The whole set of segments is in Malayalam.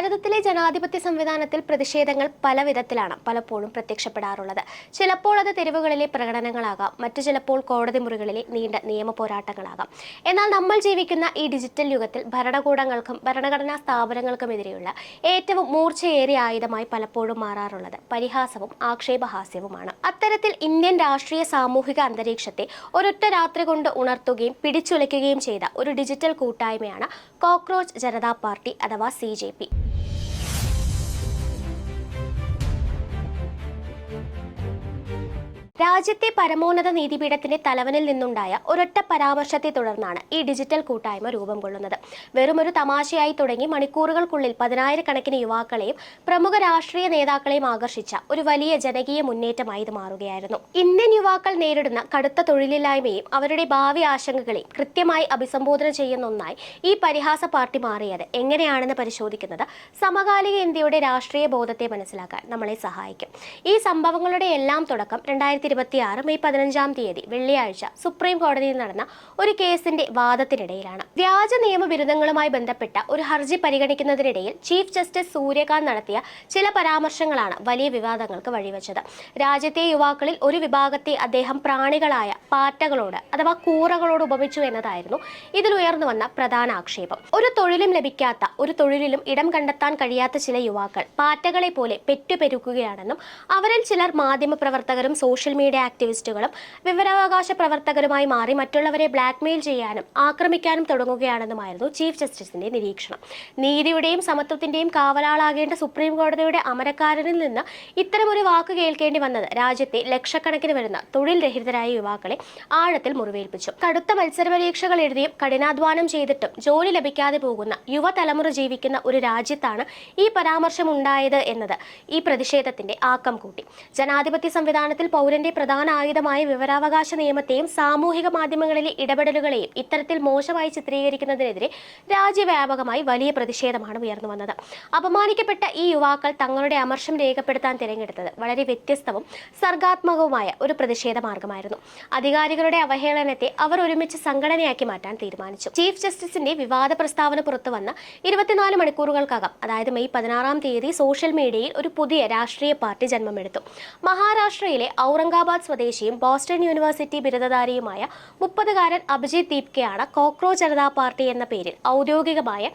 ഭാരതത്തിലെ ജനാധിപത്യ സംവിധാനത്തിൽ പ്രതിഷേധങ്ങൾ പല വിധത്തിലാണ് പലപ്പോഴും പ്രത്യക്ഷപ്പെടാറുള്ളത്. ചിലപ്പോൾ അത് തെരുവുകളിലെ പ്രകടനങ്ങളാകാം, മറ്റു ചിലപ്പോൾ കോടതി മുറികളിലെ നീണ്ട നിയമ പോരാട്ടങ്ങളാകാം. എന്നാൽ നമ്മൾ ജീവിക്കുന്ന ഈ ഡിജിറ്റൽ യുഗത്തിൽ ഭരണകൂടങ്ങൾക്കും ഭരണഘടനാ സ്ഥാപനങ്ങൾക്കുമെതിരെയുള്ള ഏറ്റവും മൂർച്ചയേറിയ ആയുധമായി പലപ്പോഴും മാറാറുള്ളത് പരിഹാസവും ആക്ഷേപഹാസ്യവുമാണ്. അത്തരത്തിൽ ഇന്ത്യൻ രാഷ്ട്രീയ സാമൂഹിക അന്തരീക്ഷത്തെ ഒരൊറ്റ രാത്രി കൊണ്ട് ഉണർത്തുകയും പിടിച്ചുലയ്ക്കുകയും ചെയ്ത ഒരു ഡിജിറ്റൽ കൂട്ടായ്മയാണ് കോക്രോച്ച് ജനതാ പാർട്ടി അഥവാ CJP. രാജ്യത്തെ പരമോന്നത നീതിപീഠത്തിന്റെ തലവനിൽ നിന്നുണ്ടായ ഒരൊറ്റ പരാമർശത്തെ തുടർന്നാണ് ഈ ഡിജിറ്റൽ കൂട്ടായ്മ രൂപം കൊള്ളുന്നത്. വെറുമൊരു തമാശയായി തുടങ്ങി മണിക്കൂറുകൾക്കുള്ളിൽ 10,000-കണക്കിന് യുവാക്കളെയും പ്രമുഖ രാഷ്ട്രീയ നേതാക്കളെയും ആകർഷിച്ച ഒരു വലിയ ജനകീയ മുന്നേറ്റമായി ഇത് മാറുകയായിരുന്നു. ഇന്ത്യൻ യുവാക്കൾ നേരിടുന്ന കടുത്ത തൊഴിലില്ലായ്മയും അവരുടെ ഭാവി ആശങ്കകളെയും കൃത്യമായി അഭിസംബോധന ചെയ്യുന്ന ഒന്നായി ഈ പരിഹാസ പാർട്ടി മാറിയത് എങ്ങനെയാണെന്ന് പരിശോധിക്കുന്നത് സമകാലിക ഇന്ത്യയുടെ രാഷ്ട്രീയ ബോധത്തെ മനസ്സിലാക്കാൻ നമ്മളെ സഹായിക്കും. ഈ സംഭവങ്ങളുടെ എല്ലാം തുടക്കം 2026 മെയ് 15-ാം തീയതി വെള്ളിയാഴ്ച സുപ്രീം കോടതിയിൽ നടന്ന ഒരു കേസിന്റെ വാദത്തിനിടയിലാണ്. വ്യാജ നിയമബിരുദങ്ങളുമായി ബന്ധപ്പെട്ട ഒരു ഹർജി പരിഗണിക്കുന്നതിനിടയിൽ ചീഫ് ജസ്റ്റിസ് സൂര്യകാന്ത് നടത്തിയ ചില പരാമർശങ്ങളാണ് വലിയ വിവാദങ്ങൾക്ക് വഴിവെച്ചത്. രാജ്യത്തെ യുവാക്കളിൽ ഒരു വിഭാഗത്തെ അദ്ദേഹം പ്രാണികളായ പാറ്റകളോട് അഥവാ കൂറകളോട് ഉപമിച്ചു എന്നതായിരുന്നു ഇതിലുയർന്നു വന്ന പ്രധാന ആക്ഷേപം. ഒരു തൊഴിലും ലഭിക്കാത്ത, ഒരു തൊഴിലിലും ഇടം കണ്ടെത്താൻ കഴിയാത്ത ചില യുവാക്കൾ പാറ്റകളെ പോലെ പെറ്റുപെരുക്കുകയാണെന്നും അവരിൽ ചിലർ മാധ്യമപ്രവർത്തകരും സോഷ്യൽ മീഡിയ ആക്ടിവിസ്റ്റുകളും വിവരാവകാശ പ്രവർത്തകരുമായി മാറി മറ്റുള്ളവരെ ബ്ലാക്ക്മെയിൽ ചെയ്യാനും ആക്രമിക്കാനും തുടങ്ങുകയാണെന്നുമായിരുന്നു ചീഫ് ജസ്റ്റിസിന്റെ നിരീക്ഷണം. നീതിയുടെയും സമത്വത്തിന്റെയും കാവലാളാകേണ്ട സുപ്രീം കോടതിയുടെ അമരക്കാരനിൽ നിന്ന് ഇത്തരമൊരു വാക്ക് കേൾക്കേണ്ടി വന്നത് രാജ്യത്തെ ലക്ഷക്കണക്കിന് വരുന്ന തൊഴിൽ രഹിതരായ യുവാക്കളെ ആഴത്തിൽ മുറിവേൽപ്പിച്ചു. കടുത്ത മത്സര പരീക്ഷകൾ എഴുതിയും കഠിനാധ്വാനം ചെയ്തിട്ടും ജോലി ലഭിക്കാതെ പോകുന്ന യുവതലമുറ ജീവിക്കുന്ന ഒരു രാജ്യത്താണ് ഈ പരാമർശം ഉണ്ടായത് എന്നത് ഈ പ്രതിഷേധത്തിന്റെ ആക്കം കൂട്ടി. ജനാധിപത്യ സംവിധാനത്തിൽ പൗരന്റെ പ്രധാന ആയുധമായ വിവരാവകാശ നിയമത്തെയും സാമൂഹിക മാധ്യമങ്ങളിലെ ഇടപെടലുകളെയും ഇത്തരത്തിൽ മോശമായി ചിത്രീകരിക്കുന്നതിനെതിരെ രാജ്യവ്യാപകമായി വലിയ പ്രതിഷേധമാണ് ഉയർന്നു വന്നത്. അപമാനിക്കപ്പെട്ട ഈ യുവാക്കൾ തങ്ങളുടെ അമർഷം രേഖപ്പെടുത്താൻ തിരഞ്ഞെടുത്തത് വളരെ വ്യത്യസ്തവും സർഗാത്മകവുമായ ഒരു പ്രതിഷേധ മാർഗമായിരുന്നു. അധികാരികളുടെ അവഹേളനത്തെ അവർ ഒരുമിച്ച് സംഘടനയാക്കി മാറ്റാൻ തീരുമാനിച്ചു. ചീഫ് ജസ്റ്റിസിന്റെ വിവാദ പ്രസ്താവന പുറത്തുവന്ന 24 മണിക്കൂറുകൾക്കകം, അതായത് മെയ് 16-ാം തീയതി സോഷ്യൽ മീഡിയയിൽ ഒരു പുതിയ രാഷ്ട്രീയ പാർട്ടി ജന്മമെടുത്തു. മഹാരാഷ്ട്രയിലെ ഔറംഗാബാദ് സ്വദേശിയും ബോസ്റ്റൺ യൂണിവേഴ്സിറ്റി ബിരുദധാരിയുമായ 30-കാരൻ അഭിജിത് ദീപ്കയാണ് കോക്രോച്ച് ജനതാ പാർട്ടി എന്ന പേരിൽ ഔദ്യോഗികമായ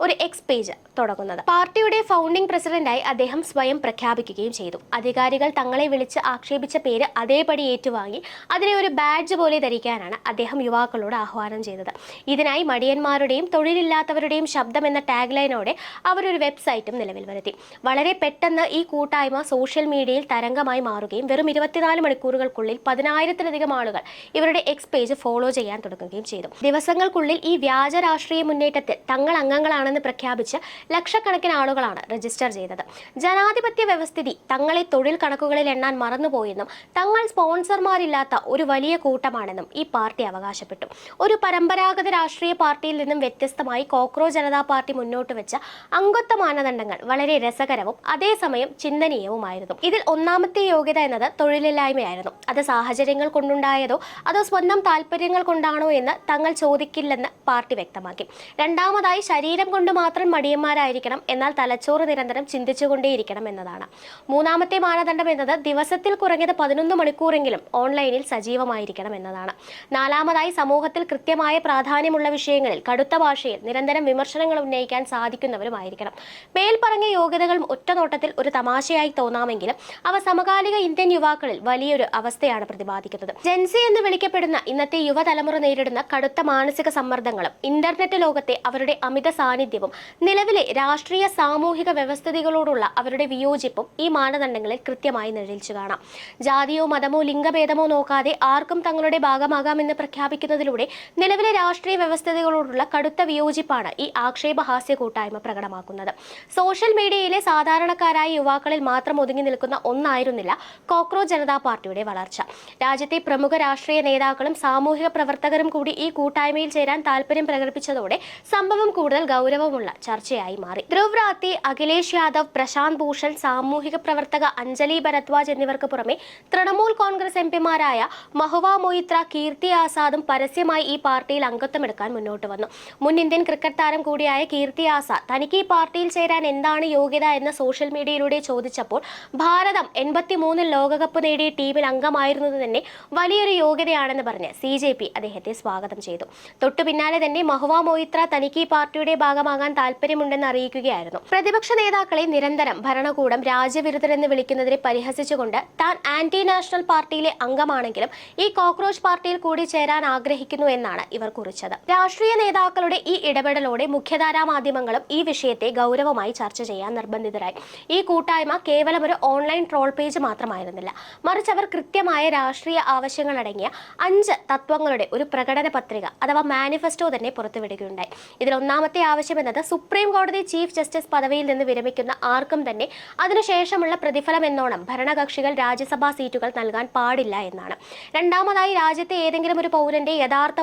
ഒരു എക്സ് പേജ് തുടങ്ങുന്നത്. പാർട്ടിയുടെ ഫൗണ്ടിംഗ് പ്രസിഡന്റായി അദ്ദേഹം സ്വയം പ്രഖ്യാപിക്കുകയും ചെയ്തു. അധികാരികൾ തങ്ങളെ വിളിച്ച് ആക്ഷേപിച്ച പേര് അതേപടി ഏറ്റുവാങ്ങി അതിനെ ഒരു ബാഡ്ജ് പോലെ ധരിക്കാനാണ് അദ്ദേഹം യുവാക്കളോട് ആഹ്വാനം ചെയ്തത്. ഇതിനായി മടിയന്മാരുടെയും തൊഴിലില്ലാത്തവരുടെയും ശബ്ദം എന്ന ടാഗ് ലൈനോടെ അവരൊരു വെബ്സൈറ്റും നിലവിൽ വരുത്തി. വളരെ പെട്ടെന്ന് ഈ കൂട്ടായ്മ സോഷ്യൽ മീഡിയയിൽ തരംഗമായി മാറുകയും വെറും 24 മണിക്കൂറുകൾക്കുള്ളിൽ 10,000-ലധികം ആളുകൾ ഇവരുടെ എക്സ് പേജ് ഫോളോ ചെയ്യാൻ തുടങ്ങുകയും ചെയ്തു. ദിവസങ്ങൾക്കുള്ളിൽ ഈ വ്യാജ രാഷ്ട്രീയ മുന്നേറ്റത്തിൽ തങ്ങൾ അംഗങ്ങളാണെന്ന് പ്രഖ്യാപിച്ച് ലക്ഷക്കണക്കിന് ആളുകളാണ് രജിസ്റ്റർ ചെയ്തത്. ജനാധിപത്യ വ്യവസ്ഥിതി തങ്ങളെ തൊഴിൽ കണക്കുകളിൽ എണ്ണാൻ മറന്നുപോയെന്നും തങ്ങൾ സ്പോൺസർമാരില്ലാത്ത ഒരു വലിയ കൂട്ടമാണെന്നും ഈ പാർട്ടി അവകാശപ്പെട്ടു. ഒരു പരമ്പരാഗത രാഷ്ട്രീയ പാർട്ടിയിൽ നിന്നും വ്യത്യസ്തമായി കോക്രോച്ച് ജനതാ പാർട്ടി മുന്നോട്ട് വെച്ച അംഗത്വ മാനദണ്ഡങ്ങൾ വളരെ രസകരവും അതേസമയം ചിന്തനീയവുമായിരുന്നു. ഇതിൽ ഒന്നാമത്തെ യോഗ്യത എന്നത് തൊഴിലില്ലായ്മയായിരുന്നു. അത് സാഹചര്യങ്ങൾ കൊണ്ടുണ്ടായതോ അതോ സ്വന്തം താല്പര്യങ്ങൾ കൊണ്ടാണോ എന്ന് തങ്ങൾ ചോദിക്കില്ലെന്ന് പാർട്ടി വ്യക്തമാക്കി. രണ്ടാമതായി ശരീരം കൊണ്ട് മാത്രം മടിയന്മാരായിരിക്കണം, എന്നാൽ തലച്ചോറ് നിരന്തരം ചിന്തിച്ചുകൊണ്ടേയിരിക്കണം എന്നതാണ്. മൂന്നാമത്തെ മാനദണ്ഡം എന്നത് ദിവസത്തിൽ കുറഞ്ഞത് 11 മണിക്കൂറെങ്കിലും ഓൺലൈനിൽ സജീവമായിരിക്കണം എന്നതാണ്. നാലാമതായി സമൂഹത്തിൽ കൃത്യമായ പ്രാധാന്യമുള്ള വിഷയങ്ങളിൽ കടുത്ത ഭാഷയിൽ നിരന്തരം വിമർശനങ്ങൾ ഉന്നയിക്കാൻ സാധിക്കുന്നവരുമായിരിക്കണം. മേൽപ്പറഞ്ഞ യോഗ്യതകൾ ഒറ്റനോട്ടത്തിൽ ഒരു തമാശയായി തോന്നാമെങ്കിലും അവ സമകാലിക ഇന്ത്യൻ യുവാക്കളിൽ വലിയൊരു അവസ്ഥയാണ് പ്രതിപാദിക്കുന്നത്. ജെൻസി എന്ന് വിളിക്കപ്പെടുന്ന ഇന്നത്തെ യുവതലമുറ നേരിടുന്ന കടുത്ത മാനസിക സമ്മർദ്ദങ്ങളും ഇന്റർനെറ്റ് ലോകത്തെ അവരുടെ അമിത സാന്നിധ്യവും നിലവിലെ രാഷ്ട്രീയ സാമൂഹിക വ്യവസ്ഥിതികളോടുള്ള അവരുടെ വിയോജിപ്പും ഈ മാനദണ്ഡങ്ങളിൽ കൃത്യമായി നിഴലിച്ചു കാണാം. ജാതിയോ മതമോ ലിംഗഭേദമോ നോക്കാതെ ആർക്കും തങ്ങളുടെ ഭാഗമാകാമെന്ന് പ്രഖ്യാപിക്കുന്നതിലൂടെ നിലവിലെ രാഷ്ട്രീയ വ്യവസ്ഥിതികളോടുള്ള കടുത്ത വിയോജിപ്പാണ് ഈ ആക്ഷേപഹാസ്യ കൂട്ടായ്മ പ്രകടമാക്കുന്നത്. സോഷ്യൽ മീഡിയയിലെ സാധാരണക്കാരായ യുവാക്കളിൽ മാത്രം ഒതുങ്ങി നിൽക്കുന്ന ഒന്നായിരുന്നില്ല കോക്രോച്ച് ജനതാ പാർട്ടി പാർട്ടിയുടെ വളർച്ച. രാജ്യത്തെ പ്രമുഖ രാഷ്ട്രീയ നേതാക്കളും സാമൂഹിക പ്രവർത്തകരും കൂടി ഈ കൂട്ടായ്മയിൽ ചേരാൻ താൽപര്യം പ്രകടിപ്പിച്ചതോടെ സംഭവം കൂടുതൽ ഗൗരവമുള്ള ചർച്ചയായി മാറി. ധ്രുവ് റാത്തി, അഖിലേഷ് യാദവ്, പ്രശാന്ത് ഭൂഷൺ, സാമൂഹിക പ്രവർത്തക അഞ്ജലി ഭരദ്വാജ് എന്നിവർക്ക് പുറമെ തൃണമൂൽ കോൺഗ്രസ് എംപിമാരായ മഹുവ മൊയ്ത്ര, കീർത്തി ആസാദും പരസ്യമായി ഈ പാർട്ടിയിൽ അംഗത്വമെടുക്കാൻ മുന്നോട്ട് വന്നു. മുൻ ഇന്ത്യൻ ക്രിക്കറ്റ് താരം കൂടിയായ കീർത്തി ആസാദ് തനിക്ക് ഈ പാർട്ടിയിൽ ചേരാൻ എന്താണ് യോഗ്യത എന്ന് സോഷ്യൽ മീഡിയയിലൂടെ ചോദിച്ചപ്പോൾ ഭാരതം 83 ലോകകപ്പ് നേടിയ ടീമിൽ അംഗമായിരുന്നത് തന്നെ വലിയൊരു യോഗ്യതയാണെന്ന് പറഞ്ഞ് CJP അദ്ദേഹത്തെ സ്വാഗതം ചെയ്തു. തൊട്ടു പിന്നാലെ തന്നെ മഹുവ മൊയ്ത്ര തനിക്ക് ഈ പാർട്ടിയുടെ ഭാഗമാകാൻ താല്പര്യമുണ്ടെന്ന് അറിയിക്കുകയായിരുന്നു. പ്രതിപക്ഷ നേതാക്കളെ നിരന്തരം ഭരണകൂടം രാജ്യവിരുദ്ധരെന്ന് വിളിക്കുന്നതിനെ പരിഹസിച്ചുകൊണ്ട് താൻ ആന്റി നാഷണൽ പാർട്ടിയിലെ അംഗമാണെങ്കിലും ഈ കോക്രോച്ച് പാർട്ടിയിൽ കൂടി ചേരാൻ ആഗ്രഹിക്കുന്നു എന്നാണ് ഇവർ കുറിച്ചത്. രാഷ്ട്രീയ നേതാക്കളുടെ ഈ ഇടപെടലോടെ മുഖ്യധാരാ മാധ്യമങ്ങളും ഈ വിഷയത്തെ ഗൗരവമായി ചർച്ച ചെയ്യാൻ നിർബന്ധിതരായി. ഈ കൂട്ടായ്മ കേവലം ഒരു ഓൺലൈൻ ട്രോൾ പേജ് മാത്രമായിരുന്നില്ല, മറിച്ച് അവർ കൃത്യമായ രാഷ്ട്രീയ ആവശ്യങ്ങൾ അടങ്ങിയ 5 തത്വങ്ങളുടെ ഒരു പ്രകടന പത്രിക അഥവാ മാനിഫെസ്റ്റോ തന്നെ പുറത്തുവിടുകയുണ്ടായി. ഇതിൽ ഒന്നാമത്തെ ആവശ്യം എന്നത് സുപ്രീം കോടതി ചീഫ് ജസ്റ്റിസ് പദവിയിൽ നിന്ന് വിരമിക്കുന്ന ആർക്കും തന്നെ അതിനുശേഷമുള്ള പ്രതിഫലം എന്നോണം ഭരണകക്ഷികൾ രാജ്യസഭാ സീറ്റുകൾ നൽകാൻ പാടില്ല എന്നാണ്. രണ്ടാമതായി, രാജ്യത്തെ ഏതെങ്കിലും ഒരു പൗരന്റെ യഥാർത്ഥ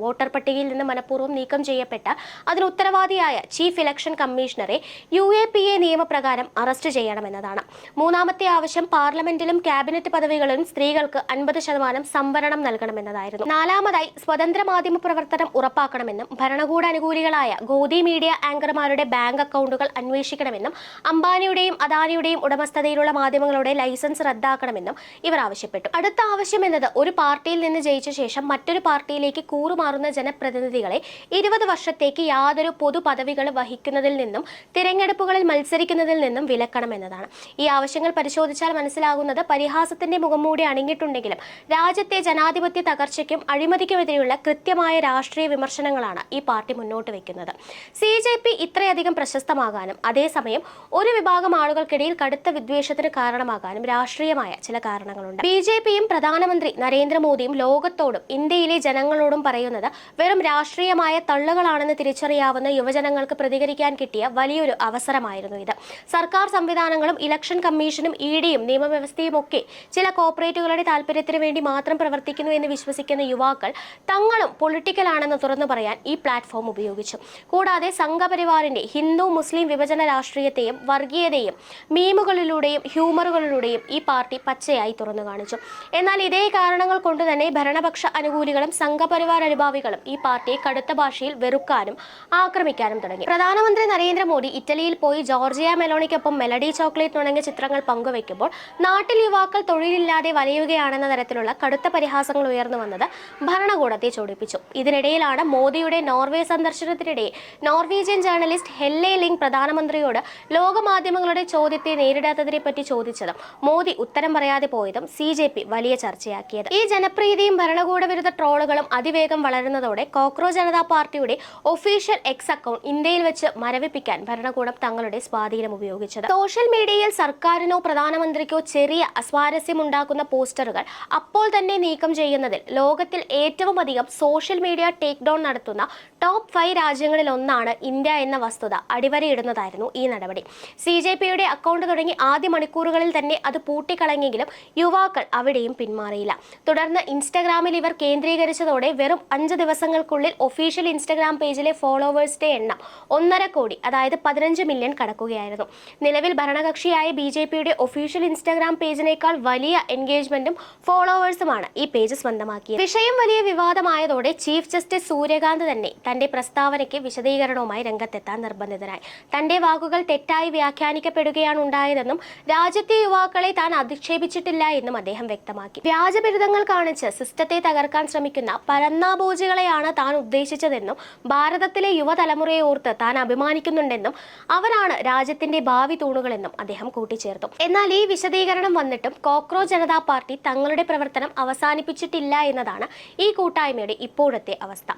വോട്ടർ പട്ടികയിൽ നിന്ന് മനഃപൂർവ്വം നീക്കം ചെയ്യപ്പെട്ട അതിന് ഉത്തരവാദിയായ ചീഫ് ഇലക്ഷൻ കമ്മീഷണറെ UAPA നിയമപ്രകാരം അറസ്റ്റ് ചെയ്യണമെന്നതാണ്. മൂന്നാമത്തെ ആവശ്യം, പാർലമെന്റിലും ക്യാബിനറ്റ് പദവികളിലും സ്ത്രീകൾക്ക് 50% സംവരണം നൽകണമെന്നതായിരുന്നു. നാലാമതായി, സ്വതന്ത്ര മാധ്യമ പ്രവർത്തനം ഉറപ്പാക്കണമെന്നും ഭരണകൂട അനുകൂലികളായ ഗോദി മീഡിയ ആങ്കർമാരുടെ ബാങ്ക് അക്കൗണ്ടുകൾ അന്വേഷിക്കണമെന്നും അംബാനിയുടെയും അദാനിയുടെയും ഉടമസ്ഥതയിലുള്ള മാധ്യമങ്ങളുടെ ലൈസൻസ് റദ്ദാക്കണമെന്നും ഇവർ ആവശ്യപ്പെട്ടു. അടുത്ത ആവശ്യം എന്നത് ഒരു പാർട്ടിയിൽ നിന്ന് ജയിച്ച ശേഷം മറ്റൊരു പാർട്ടിയിലേക്ക് കൂറുമാറുന്ന ജനപ്രതിനിധികളെ 20 വർഷത്തേക്ക് യാതൊരു പൊതു പദവികൾ വഹിക്കുന്നതിൽ നിന്നും തിരഞ്ഞെടുപ്പുകളിൽ മത്സരിക്കുന്നതിൽ നിന്നും വിലക്കണമെന്നതാണ്. ഈ ആവശ്യങ്ങൾ പരിശോധിച്ചാൽ മനസ്സിലാകുന്നത് പരിഹാസത്തിന്റെ മുഖംമൂടി അണിഞ്ഞിട്ടുണ്ടെങ്കിലും രാജ്യത്തെ ജനാധിപത്യ തകർച്ചയ്ക്കും അഴിമതിക്കുമെതിരെയുള്ള കൃത്യമായ രാഷ്ട്രീയ വിമർശനങ്ങളാണ് ഈ പാർട്ടി മുന്നോട്ട് വയ്ക്കുന്നത്. CJP ഇത്രയധികം പ്രശസ്തമാകാനും അതേസമയം ഒരു വിഭാഗം ആളുകൾക്കിടയിൽ കടുത്ത വിദ്വേഷത്തിന് കാരണമാകാനും രാഷ്ട്രീയമായ ചില കാരണങ്ങളുണ്ട്. BJPയും പ്രധാനമന്ത്രി നരേന്ദ്രമോദിയും ലോകത്തോടും ഇന്ത്യയിലെ ജനങ്ങളോടും പറയുന്നത് വെറും രാഷ്ട്രീയമായ തള്ളുകളാണെന്ന് തിരിച്ചറിയാവുന്ന യുവജനങ്ങൾക്ക് പ്രതികരിക്കാൻ കിട്ടിയ വലിയൊരു അവസരമായിരുന്നു ഇത്. സർക്കാർ സംവിധാനങ്ങളും ഇലക്ഷൻ കമ്മീഷനും EDയും നിയമവ്യവസ്ഥയും ഒക്കെ ചില കോർപ്പറേറ്റുകളുടെ താല്പര്യത്തിന് വേണ്ടി മാത്രം പ്രവർത്തിക്കുന്നു എന്ന് വിശ്വസിക്കുന്ന യുവാക്കൾ തങ്ങളും പൊളിറ്റിക്കൽ ആണെന്ന് തുറന്നു പറയാൻ ഈ പ്ലാറ്റ്ഫോം ഉപയോഗിച്ചു. കൂടാതെ സംഘപരിവാറിന്റെ ഹിന്ദു മുസ്ലിം വിഭജന രാഷ്ട്രീയത്തെയും വർഗീയതയും മീമുകളിലൂടെയും ഹ്യൂമറുകളിലൂടെയും ഈ പാർട്ടി പച്ചയായി തുറന്നു കാണിച്ചു. എന്നാൽ ഇതേ കാരണങ്ങൾ കൊണ്ടുതന്നെ ഭരണപക്ഷ അനുകൂലികളും സംഘപരിവാർ അനുഭാവികളും ഈ പാർട്ടിയെ കടുത്ത ഭാഷയിൽ വെറുക്കാനും ആക്രമിക്കാനും തുടങ്ങി. പ്രധാനമന്ത്രി നരേന്ദ്രമോദി ഇറ്റലിയിൽ പോയി ജോർജിയ മെലോണിക്കൊപ്പം മെലഡി ചോക്ലേറ്റ് തുടങ്ങിയ ചിത്രങ്ങൾ പങ്കുവയ്ക്കുമ്പോൾ നാട്ടിൽ യുവാക്കൾ തൊഴിലില്ലാതെ വലയുകയാണെന്ന തരത്തിലുള്ള കടുത്ത പരിഹാസങ്ങൾ ഉയർന്നു വന്നത് ഭരണകൂടത്തെ ചൊടിപ്പിച്ചു. ഇതിനിടയിലാണ് മോദിയുടെ നോർവേ സന്ദർശനത്തിനിടെ നോർവീജിയൻ ജേർണലിസ്റ്റ് ഹെല്ലെ ലിംഗ് പ്രധാനമന്ത്രിയോട് ലോകമാധ്യമങ്ങളുടെ ചോദ്യത്തെ നേരിടാത്തതിനെ പറ്റി ചോദിച്ചതും മോദി ഉത്തരം പറയാതെ പോയതും CJP വലിയ ചർച്ചയാക്കിയത്. ഈ ജനപ്രീതിയും ഭരണകൂട വിരുദ്ധ ട്രോളുകളും അതിവേഗം വളരുന്നതോടെ കോക്രോച്ച് ജനതാ പാർട്ടിയുടെ ഒഫീഷ്യൽ എക്സ് അക്കൗണ്ട് ഇന്ത്യയിൽ വെച്ച് മരവിപ്പിക്കാൻ ഭരണകൂടം തങ്ങളുടെ സ്വാധീനം ഉപയോഗിച്ചത്. സോഷ്യൽ മീഡിയയിൽ സർക്കാരിനോ പ്രധാനമന്ത്രിക്കോ ചെറിയ അസ്വാരസ്യമുണ്ടാക്കുന്ന പോസ്റ്ററുകൾ അപ്പോൾ തന്നെ നീക്കം ചെയ്യുന്നതിൽ ലോകത്തിൽ ഏറ്റവും അധികം സോഷ്യൽ മീഡിയ ടേക്ക് ഡൗൺ നടത്തുന്ന ടോപ്പ് 5 രാജ്യങ്ങളിൽ ഒന്നാണ് ഇന്ത്യ എന്ന വസ്തുത അടിവരയിടുന്നതായിരുന്നു ഈ നടപടി. CJPയുടെ അക്കൗണ്ട് തുടങ്ങി ആദ്യ മണിക്കൂറുകളിൽ തന്നെ അത് പൂട്ടിക്കളഞ്ഞെങ്കിലും യുവാക്കൾ അവിടെയും പിന്മാറിയില്ല. തുടർന്ന് ഇൻസ്റ്റഗ്രാമിൽ ഇവർ കേന്ദ്രീകരിച്ചതോടെ വെറും 5 ദിവസങ്ങൾക്കുള്ളിൽ ഒഫീഷ്യൽ ഇൻസ്റ്റഗ്രാം പേജിലെ ഫോളോവേഴ്സിന്റെ എണ്ണം 1.5 കോടി, അതായത് 15 മില്യൺ കടക്കുകയായിരുന്നു. നിലവിൽ ഭരണകക്ഷിയായ BJPയുടെ ഒഫീഷ്യൽ ഇൻസ്റ്റഗ്രാം പേജിനേക്കാൾ വലിയ എൻഗേജ്മെന്റും ഫോളോവേഴ്സുമാണ് ഈ പേജ് സ്വന്തമാക്കിയത്. വിഷയം വലിയ വിവാദമായതോടെ ചീഫ് ജസ്റ്റിസ് സൂര്യകാന്ത് തന്നെ തന്റെ പ്രസ്താവനയ്ക്ക് വിശദീകരണവുമായി രംഗത്തെത്താൻ നിർബന്ധിതനായി. തന്റെ വാക്കുകൾ തെറ്റായി വ്യാഖ്യാനിക്കപ്പെടുകയാണ് ഉണ്ടായതെന്നും രാജ്യത്തെ യുവാക്കളെ താൻ അധിക്ഷേപിച്ചിട്ടില്ല എന്നും അദ്ദേഹം വ്യക്തമാക്കി. വ്യാജബിരുദങ്ങൾ കാണിച്ച് സിസ്റ്റത്തെ തകർക്കാൻ ശ്രമിക്കുന്ന പരന്നാബോജികളെയാണ് താൻ ഉദ്ദേശിച്ചതെന്നും ഭാരതത്തിലെ യുവതലമുറയെ ഓർത്ത് താൻ അഭിമാനിക്കുന്നുണ്ടെന്നും അവരാണ് രാജ്യത്തിന്റെ ഭാവി തൂണുകളെന്നും അദ്ദേഹം കൂട്ടിച്ചേർത്തു. എന്നാൽ ഈ വിശദീകരണം വന്നിട്ടും കോക്രോച്ച് ജനതാ പാർട്ടി തങ്ങളുടെ പ്രവർത്തനം അവസാനിപ്പിച്ചിട്ടില്ല എന്നതാണ് ഈ കൂട്ടായ്മയുടെ ഇപ്പോഴത്തെ അവസ്ഥ.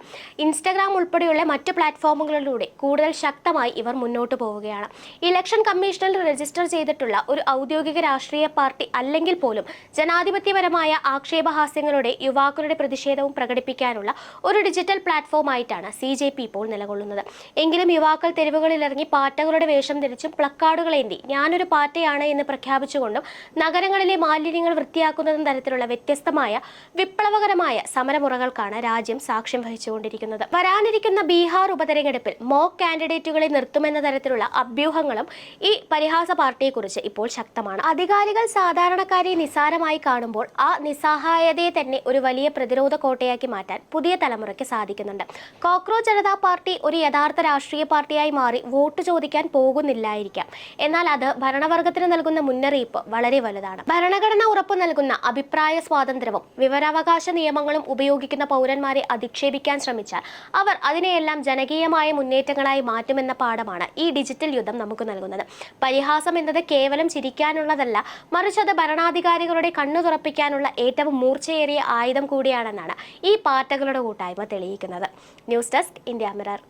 ഇൻസ്റ്റഗ്രാം ഉൾപ്പെടെയുള്ള മറ്റ് പ്ലാറ്റ്ഫോമുകളിലൂടെ കൂടുതൽ ശക്തമായി ഇവർ മുന്നോട്ട് പോവുകയാണ്. ഇലക്ഷൻ കമ്മീഷനിൽ രജിസ്റ്റർ ചെയ്തിട്ടുള്ള ഒരു ഔദ്യോഗിക രാഷ്ട്രീയ പാർട്ടി അല്ലെങ്കിൽ പോലും ജനാധിപത്യപരമായ ആക്ഷേപഹാസ്യങ്ങളുടെ യുവാക്കളുടെ പ്രതിഷേധവും പ്രകടിപ്പിക്കാനുള്ള ഒരു ഡിജിറ്റൽ പ്ലാറ്റ്ഫോമായിട്ടാണ് CJP ഇപ്പോൾ നിലകൊള്ളുന്നത്. എങ്കിലും യുവാക്കൾ തെരുവുകളിലിറങ്ങി പാറ്റകളുടെ വേഷം ധരിച്ചും പ്ലക്കാർഡുകളേന്തി ഞാനൊരു പാർട്ടിയാണ് എന്ന് പ്രഖ്യാപിച്ചുകൊണ്ടും നഗരങ്ങളിലെ മാലിന്യ മാലിന്യങ്ങൾ വൃത്തിയാക്കുന്നതും തരത്തിലുള്ള വ്യത്യസ്തമായ വിപ്ലവകരമായ സമരമുറകൾക്കാണ് രാജ്യം സാക്ഷ്യം വഹിച്ചുകൊണ്ടിരിക്കുന്നത്. വരാനിരിക്കുന്ന ബീഹാർ ഉപതെരഞ്ഞെടുപ്പിൽ മോക്ക് കാൻഡിഡേറ്റുകളെ നിർത്തുമെന്ന തരത്തിലുള്ള അഭ്യൂഹങ്ങളും ഈ പരിഹാസ പാർട്ടിയെക്കുറിച്ച് ഇപ്പോൾ ശക്തമാണ്. അധികാരികൾ സാധാരണക്കാരെ നിസ്സാരമായി കാണുമ്പോൾ ആ നിസ്സഹായതയെ തന്നെ ഒരു വലിയ പ്രതിരോധ കോട്ടയാക്കി മാറ്റാൻ പുതിയ തലമുറയ്ക്ക് സാധിക്കുന്നുണ്ട്. കോക്രോച്ച് ജനതാ പാർട്ടി ഒരു യഥാർത്ഥ രാഷ്ട്രീയ പാർട്ടിയായി മാറി വോട്ട് ചോദിക്കാൻ പോകുന്നില്ലായിരിക്കാം. എന്നാൽ അത് ഭരണവർഗത്തിന് നൽകുന്ന മുന്നറിയിപ്പ് വളരെ വലുതാണ്. ഭരണഘടന ഉറപ്പു നൽകുന്ന അഭിപ്രായ സ്വാതന്ത്ര്യവും വിവരാവകാശ നിയമങ്ങളും ഉപയോഗിക്കുന്ന പൗരന്മാരെ അധിക്ഷേപിക്കാൻ ശ്രമിച്ചാൽ അവർ അതിനെയെല്ലാം ജനകീയമായ മുന്നേറ്റങ്ങളായി മാറ്റുമെന്ന പാഠമാണ് ഈ ഡിജിറ്റൽ യുദ്ധം നമുക്ക് നൽകുന്നത്. പരിഹാസം എന്നത് കേവലം ചിരിക്കാനുള്ളതല്ല, മറിച്ച് അത് ഭരണാധികാരികളുടെ കണ്ണു തുറപ്പിക്കാനുള്ള ഏറ്റവും മൂർച്ചയേറിയ ആയുധം കൂടിയാണെന്നാണ് ഈ പാർട്ടികളുടെ കൂട്ടായ്മ തെളിയിക്കുന്നത്. News desk, India mirror.